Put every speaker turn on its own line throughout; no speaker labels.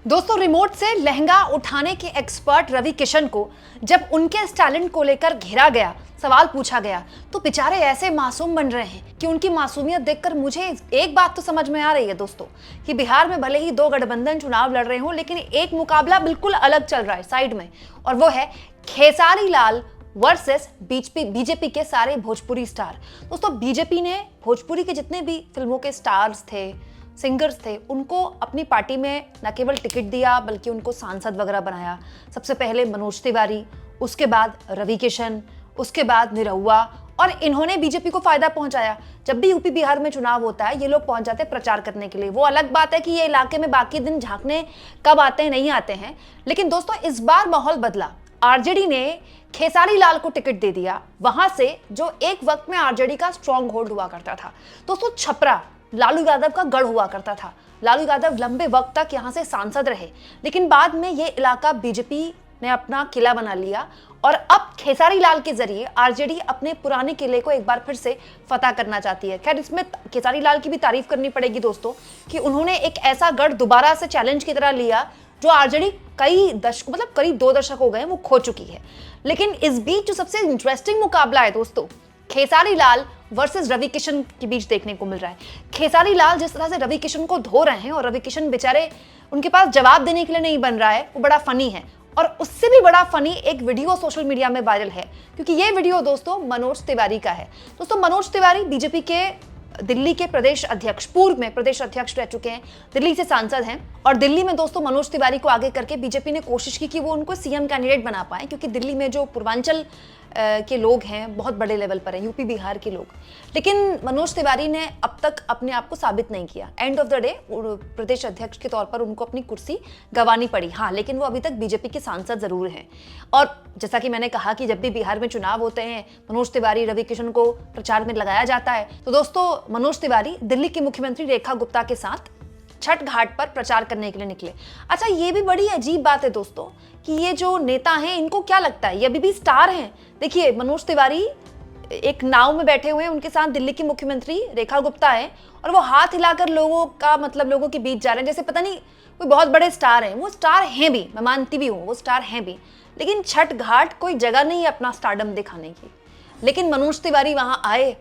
दोस्तों, रिमोट से लहंगा उठाने के एक्सपर्ट रवि किशन को जब उनके इस टैलेंट को लेकर घेरा गया, सवाल पूछा गया, तो बेचारे ऐसे मासूम बन रहे हैं कि उनकी मासूमियत देखकर मुझे एक बात तो समझ में आ रही है दोस्तों, कि बिहार में भले ही दो गठबंधन चुनाव लड़ रहे हों, लेकिन एक मुकाबला बिल्कुल अलग चल रहा है साइड में, और वो है खेसारी लाल वर्सेस बीजेपी के सारे भोजपुरी स्टार। दोस्तों, बीजेपी ने भोजपुरी के जितने भी फिल्मों के स्टार्स थे, सिंगर्स थे, उनको अपनी पार्टी में न केवल टिकट दिया बल्कि उनको सांसद वगैरह बनाया। सबसे पहले मनोज तिवारी, उसके बाद रवि किशन, उसके बाद निरहुआ, और इन्होंने बीजेपी को फायदा पहुंचाया। जब भी यूपी बिहार में चुनाव होता है, ये लोग पहुंच जाते हैं प्रचार करने के लिए। वो अलग बात है कि ये इलाके में बाकी दिन झांकने कब आते हैं नहीं आते हैं, लेकिन दोस्तों इस बार माहौल बदला। आरजेडी ने खेसारी लाल को टिकट दे दिया, वहां से जो एक वक्त में आरजेडी का स्ट्रॉन्ग होल्ड हुआ करता था। दोस्तों, छपरा लालू यादव का गढ़ हुआ करता था। लालू यादव लंबे वक्त तक यहां से सांसद रहे, लेकिन बाद में ये इलाका बीजेपी ने अपना किला बना लिया, और अब खेसारी लाल के जरिए आरजेडी अपने पुराने किले को एक बार फिर से फतह करना चाहती है। खैर, इसमें खेसारी लाल की भी तारीफ करनी पड़ेगी दोस्तों, कि उन्होंने एक ऐसा गढ़ दोबारा से चैलेंज की तरह लिया जो आरजेडी करीब 2 दशक हो गए वो खो चुकी है। लेकिन इस बीच जो सबसे इंटरेस्टिंग मुकाबला है दोस्तों, खेसारी लाल वर्सेस रवि किशन के बीच देखने को मिल रहा है। खेसारी लाल जिस तरह से रवि किशन को धो रहे हैं, और रवि किशन बेचारे उनके पास जवाब देने के लिए नहीं बन रहा है, वो बड़ा फनी है। और उससे भी बड़ा फनी एक वीडियो सोशल मीडिया में वायरल है, क्योंकि ये वीडियो दोस्तों मनोज तिवारी का है। दोस्तों, मनोज तिवारी बीजेपी के दिल्ली के प्रदेश अध्यक्ष, पूर्व में प्रदेश अध्यक्ष रह चुके हैं, दिल्ली से सांसद हैं। और दिल्ली में दोस्तों मनोज तिवारी को आगे करके बीजेपी ने कोशिश की कि वो उनको सीएम कैंडिडेट बना पाए, क्योंकि दिल्ली में जो पूर्वांचल के लोग हैं बहुत बड़े लेवल पर हैं, यूपी बिहार के लोग। लेकिन मनोज तिवारी ने अब तक अपने आप को साबित नहीं किया। एंड ऑफ द डे प्रदेश अध्यक्ष के तौर पर उनको अपनी कुर्सी गंवानी पड़ी। हाँ, लेकिन वो अभी तक बीजेपी के सांसद जरूर हैं। और जैसा कि मैंने कहा कि जब भी बिहार में चुनाव होते हैं, मनोज तिवारी, रवि किशन को प्रचार में लगाया जाता है, तो दोस्तों मनोज तिवारी दिल्ली की मुख्यमंत्री रेखा गुप्ता के साथ छठ घाट पर प्रचार करने के लिए निकले। अच्छा, ये भी बड़ी अजीब बात है दोस्तों, कि ये जो नेता हैं इनको क्या लगता है ये अभी भी स्टार हैं। देखिए, मनोज तिवारी एक नाव में बैठे हुए हैं, उनके साथ दिल्ली की मुख्यमंत्री रेखा गुप्ता है, और वो हाथ हिलाकर लोगों के बीच जा रहे हैं, जैसे पता नहीं कोई बहुत बड़े स्टार हैं। वो स्टार हैं भी, मैं मानती भी हूँ वो स्टार हैं भी, लेकिन छठ घाट कोई जगह नहीं है अपना स्टारडम दिखाने की। लेकिन मनोज तिवारी वहां आए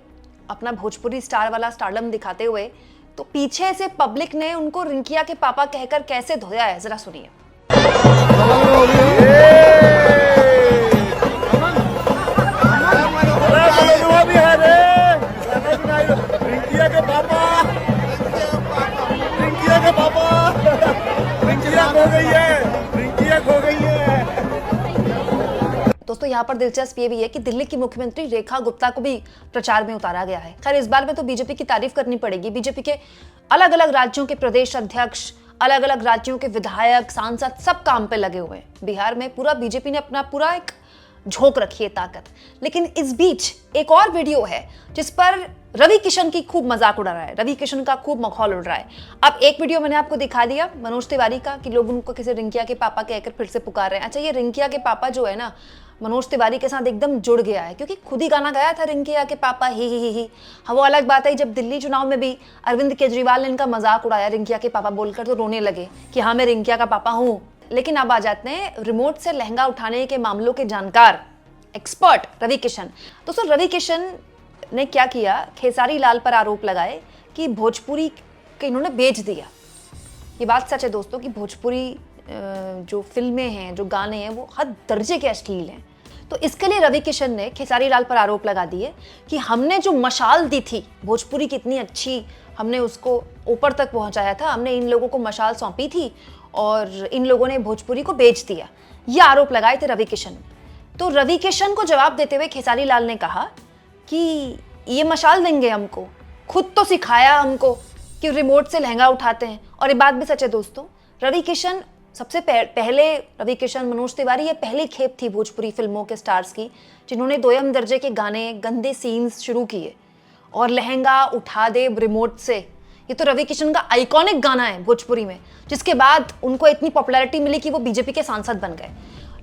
अपना भोजपुरी स्टार वाला स्टारडम दिखाते हुए, तो पीछे से पब्लिक ने उनको रिंकिया के पापा कहकर कैसे धोया है, जरा सुनिए। दोस्तों, यहाँ पर दिलचस्प ये भी है कि दिल्ली की मुख्यमंत्री रेखा गुप्ता को भी प्रचार में उतारा गया है। खैर, इस बार में तो बीजेपी की तारीफ करनी पड़ेगी। बीजेपी के अलग अलग राज्यों के प्रदेश अध्यक्ष, अलग अलग राज्यों के विधायक, सांसद सब काम पे लगे हुए हैं। बिहार में पूरा बीजेपी ने अपना पूरा एक झोंक रखी है, ताकत। लेकिन इस बीच एक और वीडियो है जिस पर रवि किशन की खूब मजाक उड़ा रहा है, रवि किशन का खूब मखौल उड़ रहा है। अब एक वीडियो मैंने आपको दिखा दिया मनोज तिवारी का, कि लोग उनको किसी रिंकिया के पापा कहकर फिर से पुकार रहे हैं। अच्छा, ये रिंकिया के पापा जो है ना, मनोज तिवारी के साथ एकदम जुड़ गया है, क्योंकि खुद ही गाना गाया था रिंकिया के पापा ही। हाँ, वो अलग बात है, जब दिल्ली चुनाव में भी अरविंद केजरीवाल ने इनका मजाक उड़ाया रिंकिया के पापा बोलकर, तो रोने लगे कि हाँ मैं रिंकिया का पापा हूँ। लेकिन अब आ जाते हैं रिमोट से लहंगा उठाने के मामलों के जानकार एक्सपर्ट रवि किशन। दोस्तों, रवि किशन ने क्या किया, खेसारी लाल पर आरोप लगाए कि भोजपुरी के इन्होंने बेच दिया। ये बात सच है दोस्तों, कि भोजपुरी जो फिल्में हैं, जो गाने हैं, वो हद दर्जे के अश्लील हैं। तो इसके लिए रवि किशन ने खेसारी लाल पर आरोप लगा दिए कि हमने जो मशाल दी थी भोजपुरी की इतनी अच्छी, हमने उसको ऊपर तक पहुंचाया था, हमने इन लोगों को मशाल सौंपी थी और इन लोगों ने भोजपुरी को बेच दिया। ये आरोप लगाए थे रवि किशन। तो रवि किशन को जवाब देते हुए खेसारी लाल ने कहा कि ये मशाल देंगे हमको, खुद तो सिखाया हमको कि रिमोट से लहंगा उठाते हैं। और ये बात भी सच है दोस्तों, रवि किशन सबसे पहले रवि किशन, मनोज तिवारी, ये पहली खेप थी भोजपुरी फिल्मों के स्टार्स की जिन्होंने दोयम दर्जे के गाने, गंदे सीन्स शुरू किए। और लहंगा उठा दे रिमोट से, ये तो रवि किशन का आइकॉनिक गाना है भोजपुरी में, जिसके बाद उनको इतनी पॉपुलैरिटी मिली कि वो बीजेपी के सांसद बन गए।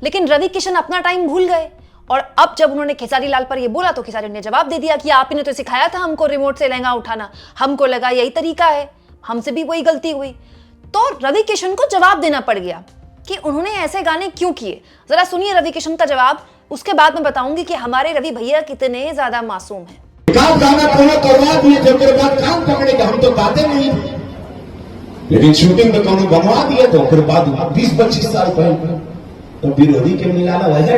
लेकिन रवि किशन अपना टाइम भूल गए, और अब जब उन्होंने खेसारी लाल पर ये बोला तो खेसारी ने जवाब दे दिया कि आप ही ने तो सिखाया था हमको रिमोट से लहंगा उठाना, हमको लगा यही तरीका है, हमसे भी वही गलती हुई। तो रवि किशन को जवाब देना पड़ गया कि उन्होंने ऐसे गाने क्यों किए। जरा सुनिए रवि किशन का जवाब, उसके बाद मैं बताऊंगी कि हमारे रवि भैया कितने ज्यादा मासूम हैं।
गाना पूरा करवा दिए थे, उसके बाद कान पकड़े हम तो गाते नहीं, लेकिन शूटिंग में कौन बनवा दिए तो फिर बाद 20-25 साल पहले तो विरोधी के मिलाना वजह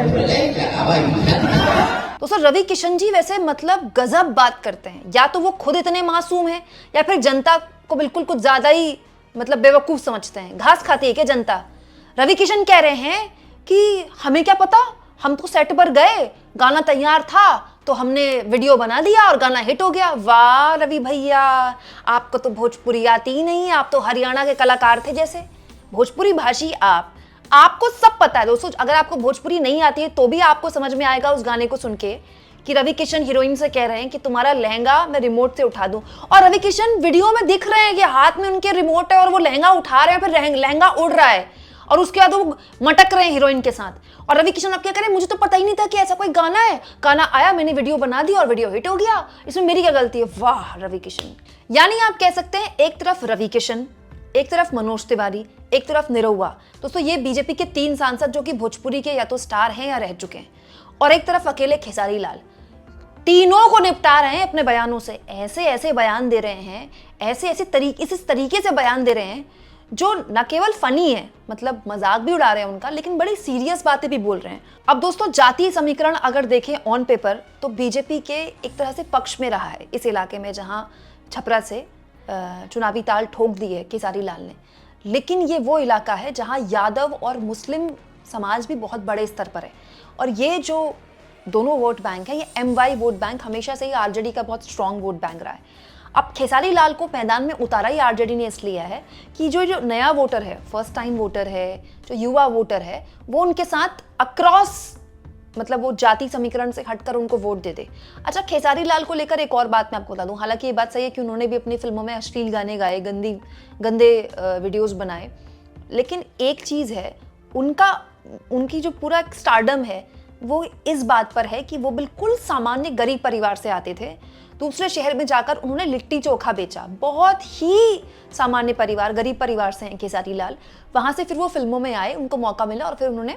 दोस्तों रवि किशन जी वैसे मतलब गजब बात करते हैं, या तो वो खुद इतने मासूम हैं या फिर जनता को बिल्कुल कुछ ज्यादा ही मतलब बेवकूफ समझते हैं, घास खाती है क्या जनता। रवि किशन कह रहे हैं कि हमें क्या पता, हम तो सेट पर गए, गाना तैयार था तो हमने वीडियो बना दिया और गाना हिट हो गया। वाह रवि भैया, आपको तो भोजपुरी आती ही नहीं, आप तो हरियाणा के कलाकार थे जैसे, भोजपुरी भाषी आपको सब पता है दोस्तों। अगर आपको भोजपुरी नहीं आती है तो भी आपको समझ में आएगा उस गाने को सुन के कि रवि किशन हीरोइन से कह रहे हैं कि तुम्हारा लहंगा मैं रिमोट से उठा दूं, और रवि किशन वीडियो में दिख रहे हैं कि हाथ में उनके रिमोट है और वो लहंगा उठा रहे हैं, फिर लहंगा उड़ रहा है और उसके बाद वो मटक रहे हैं हीरोइन के साथ। और रवि किशन अब क्या करें, मुझे तो पता ही नहीं था कि ऐसा कोई गाना है, गाना आया, मैंने वीडियो बना दी और वीडियो हिट हो गया, इसमें मेरी क्या गलती है। वाह रवि किशन। यानी आप कह सकते हैं एक तरफ रवि किशन, एक तरफ मनोज तिवारी, एक तरफ निरहुआ। दोस्तों ये बीजेपी के 3 सांसद जो कि भोजपुरी के या तो स्टार हैं या रह चुके हैं, और एक तरफ अकेले खेसारी लाल, तीनों को निपटा रहे हैं अपने बयानों से। ऐसे ऐसे बयान दे रहे हैं, ऐसे ऐसे इस तरीके से बयान दे रहे हैं जो न केवल फनी है, मतलब मजाक भी उड़ा रहे हैं उनका, लेकिन बड़ी सीरियस बातें भी बोल रहे हैं। अब दोस्तों जातीय समीकरण अगर देखें ऑन पेपर तो बीजेपी के एक तरह से पक्ष में रहा है इस इलाके में, जहां छपरा से चुनावी ताल ठोक दी है खेसारी लाल ने। लेकिन ये वो इलाका है जहां यादव और मुस्लिम समाज भी बहुत बड़े स्तर पर है, और ये जो दोनों वोट बैंक है, ये MY वोट बैंक हमेशा से ही आरजेडी का बहुत स्ट्रांग वोट बैंक रहा है। अब खेसारी लाल को मैदान में उतारा ही आरजेडी ने इसलिए है कि जो नया वोटर है, फर्स्ट टाइम वोटर है, जो युवा वोटर है, वो उनके साथ अक्रॉस मतलब वो जाति समीकरण से हटकर उनको वोट दे दे। अच्छा, खेसारी लाल को लेकर एक और बात मैं आपको बता दूं, हालांकि ये बात सही है कि उन्होंने भी अपनी फिल्मों में अश्लील गाने गाए, गंदे वीडियोस बनाए, लेकिन एक चीज़ है, उनकी जो पूरा स्टारडम है वो इस बात पर है कि वो बिल्कुल सामान्य गरीब परिवार से आते थे, दूसरे शहर में जाकर उन्होंने लिट्टी चोखा बेचा। बहुत ही सामान्य परिवार, गरीब परिवार से हैं खेसारी लाल। वहाँ से फिर वो फिल्मों में आए, उनको मौका मिला और फिर उन्होंने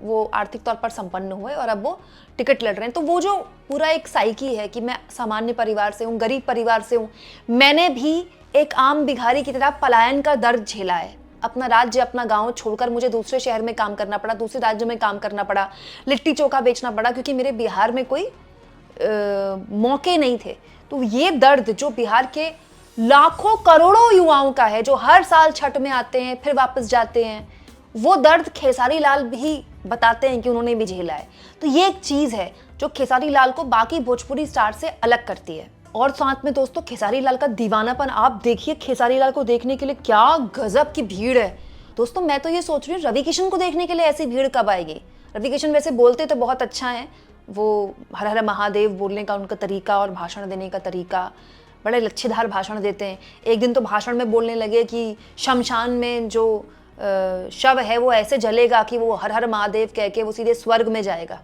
वो आर्थिक तौर पर संपन्न हुए और अब वो टिकट लड़ रहे हैं। तो वो जो पूरा एक साइकी है कि मैं सामान्य परिवार से हूँ, गरीब परिवार से हूँ, मैंने भी एक आम भिखारी की तरह पलायन का दर्द झेला है, अपना राज्य अपना गांव छोड़कर मुझे दूसरे शहर में काम करना पड़ा, दूसरे राज्य में काम करना पड़ा, लिट्टी चोखा बेचना पड़ा, क्योंकि मेरे बिहार में कोई मौके नहीं थे। तो ये दर्द जो बिहार के लाखों करोड़ों युवाओं का है, जो हर साल छठ में आते हैं फिर वापस जाते हैं, वो दर्द खेसारी लाल भी बताते हैं कि उन्होंने भी झेला है। तो ये एक चीज़ है जो खेसारी लाल को बाकी भोजपुरी स्टार से अलग करती है। और साथ में दोस्तों खेसारी लाल का दीवानापन आप देखिए, खेसारी लाल को देखने के लिए क्या गजब की भीड़ है। दोस्तों मैं तो ये सोच रही हूँ रवि किशन को देखने के लिए ऐसी भीड़ कब आएगी। रवि किशन वैसे बोलते तो बहुत अच्छा है, वो हर हर महादेव बोलने का उनका तरीका और भाषण देने का तरीका, बड़े लच्छेदार भाषण देते हैं। एक दिन तो भाषण में बोलने लगे कि शमशान में जो शव है वो ऐसे जलेगा कि वो हर हर महादेव कह के वो सीधे स्वर्ग में जाएगा।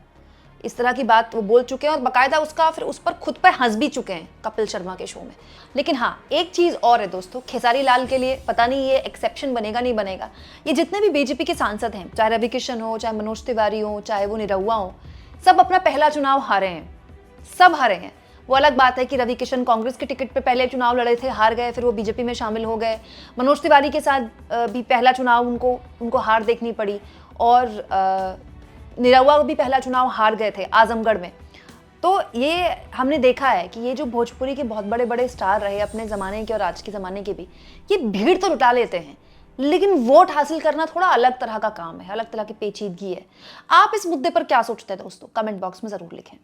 इस तरह की बात वो बोल चुके हैं और बाकायदा उसका फिर उस पर खुद पर हंस भी चुके हैं कपिल शर्मा के शो में। लेकिन हाँ, एक चीज़ और है दोस्तों, खेसारी लाल के लिए पता नहीं ये एक्सेप्शन बनेगा नहीं बनेगा, ये जितने भी बीजेपी के सांसद हैं, चाहे रवि किशन हो, चाहे मनोज तिवारी हो, चाहे वो निरहुआ हो, सब अपना पहला चुनाव हारे हैं, सब हारे हैं। वो अलग बात है कि रवि किशन कांग्रेस के टिकट पे पहले चुनाव लड़े थे, हार गए, फिर वो बीजेपी में शामिल हो गए। मनोज तिवारी के साथ भी पहला चुनाव उनको हार देखनी पड़ी, और निरहुआ भी पहला चुनाव हार गए थे आजमगढ़ में। तो ये हमने देखा है कि ये जो भोजपुरी के बहुत बड़े बड़े स्टार रहे अपने ज़माने के और आज के ज़माने के भी, ये भीड़ तो लुटा लेते हैं, लेकिन वोट हासिल करना थोड़ा अलग तरह का काम है, अलग तरह की पेचीदगी है। आप इस मुद्दे पर क्या सोचते हैं दोस्तों, कमेंट बॉक्स में ज़रूर लिखें।